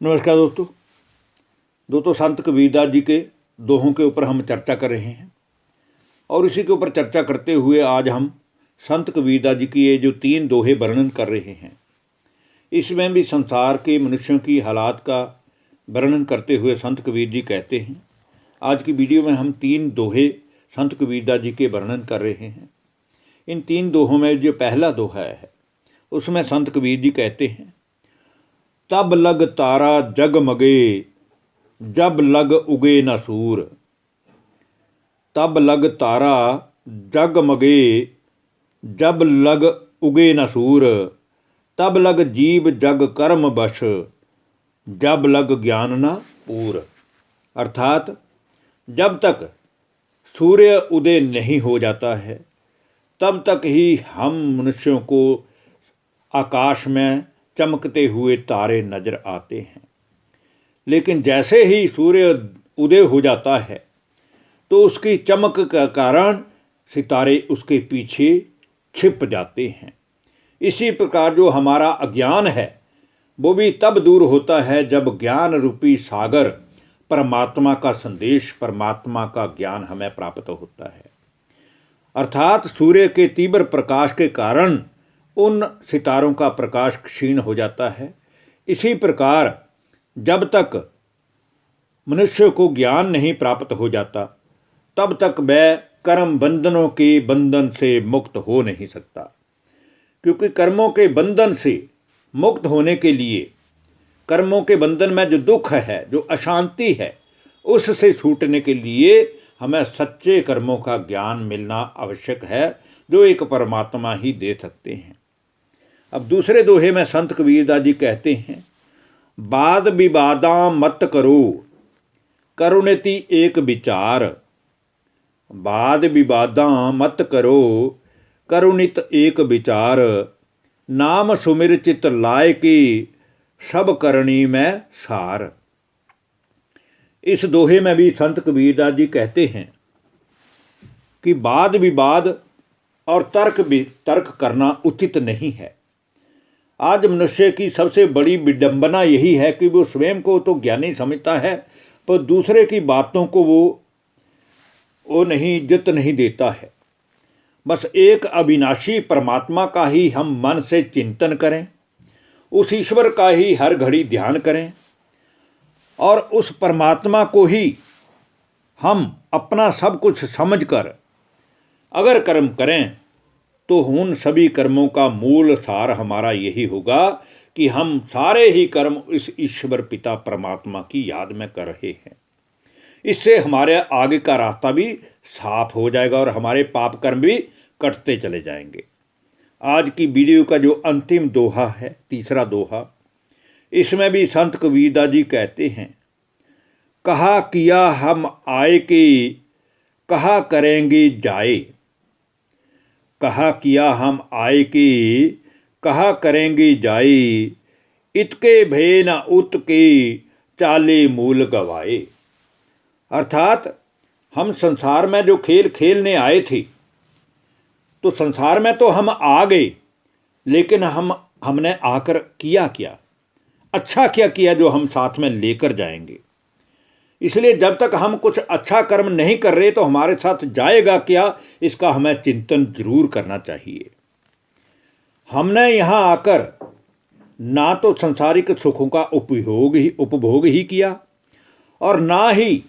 नमस्कार दोस्तों संत कबीरदास जी के दोहों के ऊपर हम चर्चा कर रहे हैं और इसी के ऊपर चर्चा करते हुए आज हम संत कबीरदास जी की ये जो 3 दोहे वर्णन कर रहे हैं, इसमें भी संसार के मनुष्यों की हालात का वर्णन करते हुए संत कबीर जी कहते हैं। आज की वीडियो में हम 3 दोहे संत कबीरदास जी के वर्णन कर रहे हैं। इन 3 दोहों में जो पहला दोहा है उसमें संत कबीर जी कहते हैं, तब लग तारा जगमगे जब लग उगे न सूर। तब लग तारा जगमगे जब लग उगे न सूर। तब लग जीव जग कर्म बश जब लग ज्ञान न पूर। अर्थात जब तक सूर्य उदय नहीं हो जाता है तब तक ही हम मनुष्यों को आकाश में चमकते हुए तारे नजर आते हैं, लेकिन जैसे ही सूर्य उदय हो जाता है तो उसकी चमक का कारण सितारे उसके पीछे छिप जाते हैं। इसी प्रकार जो हमारा अज्ञान है वो भी तब दूर होता है जब ज्ञान रूपी सागर परमात्मा का संदेश, परमात्मा का ज्ञान हमें प्राप्त होता है। अर्थात सूर्य के तीव्र प्रकाश के कारण उन सितारों का प्रकाश क्षीण हो जाता है। इसी प्रकार जब तक मनुष्य को ज्ञान नहीं प्राप्त हो जाता तब तक वह कर्म बंधनों के बंधन से मुक्त हो नहीं सकता, क्योंकि कर्मों के बंधन से मुक्त होने के लिए, कर्मों के बंधन में जो दुख है, जो अशांति है, उससे छूटने के लिए हमें सच्चे कर्मों का ज्ञान मिलना आवश्यक है, जो एक परमात्मा ही दे सकते हैं। अब दूसरे दोहे में संत कबीरदास जी कहते हैं, वाद विवादा मत करो करुणति एक विचार। वाद विवादा मत करो करुणित एक विचार। नाम सुमिर चित लाय की सब करनी में सार। इस दोहे में भी संत कबीरदास जी कहते हैं कि वाद विवाद और तर्क करना उचित नहीं है। आज मनुष्य की सबसे बड़ी विडंबना यही है कि वो स्वयं को तो ज्ञानी समझता है पर दूसरे की बातों को वो नहीं इज्जत नहीं देता है। बस एक अविनाशी परमात्मा का ही हम मन से चिंतन करें, उस ईश्वर का ही हर घड़ी ध्यान करें और उस परमात्मा को ही हम अपना सब कुछ समझकर अगर कर्म करें तो उन सभी कर्मों का मूल सार हमारा यही होगा कि हम सारे ही कर्म इस ईश्वर पिता परमात्मा की याद में कर रहे हैं। इससे हमारे आगे का रास्ता भी साफ हो जाएगा और हमारे पाप कर्म भी कटते चले जाएंगे। आज की वीडियो का जो अंतिम दोहा है, तीसरा दोहा, इसमें भी संत कबीरदास जी कहते हैं, कहा किया हम आए कि कहा करेंगे जाए। कहा किया हम आए कि कहा करेंगे जाए। इतके भय न उत के चाले मूल गवाए। अर्थात हम संसार में जो खेल खेलने आए थे तो संसार में तो हम आ गए, लेकिन हमने आकर किया क्या, अच्छा क्या किया जो हम साथ में लेकर जाएंगे। इसलिए जब तक हम कुछ अच्छा कर्म नहीं कर रहे तो हमारे साथ जाएगा क्या, इसका हमें चिंतन जरूर करना चाहिए। हमने यहाँ आकर ना तो सांसारिक सुखों का उपभोग ही किया और ना ही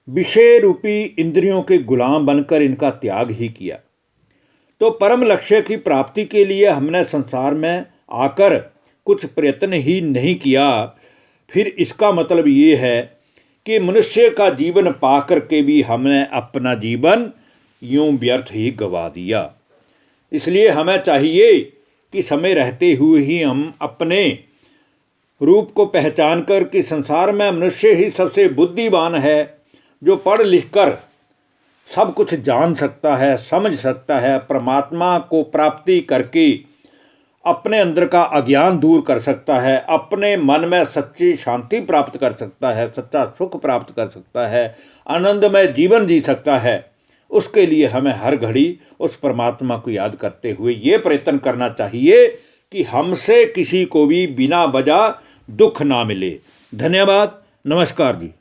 विषय रूपी इंद्रियों के गुलाम बनकर इनका त्याग ही किया। तो परम लक्ष्य की प्राप्ति के लिए हमने संसार में आकर कुछ प्रयत्न ही नहीं किया। फिर इसका मतलब ये है कि मनुष्य का जीवन पाकर के भी हमने अपना जीवन यूं व्यर्थ ही गवा दिया। इसलिए हमें चाहिए कि समय रहते हुए ही हम अपने रूप को पहचान कर कि संसार में मनुष्य ही सबसे बुद्धिमान है, जो पढ़ लिख कर सब कुछ जान सकता है, समझ सकता है, परमात्मा को प्राप्ति करके अपने अंदर का अज्ञान दूर कर सकता है, अपने मन में सच्ची शांति प्राप्त कर सकता है, सच्चा सुख प्राप्त कर सकता है, आनंदमय जीवन जी सकता है। उसके लिए हमें हर घड़ी उस परमात्मा को याद करते हुए ये प्रयत्न करना चाहिए कि हमसे किसी को भी बिना वजह दुख ना मिले। धन्यवाद। नमस्कार जी।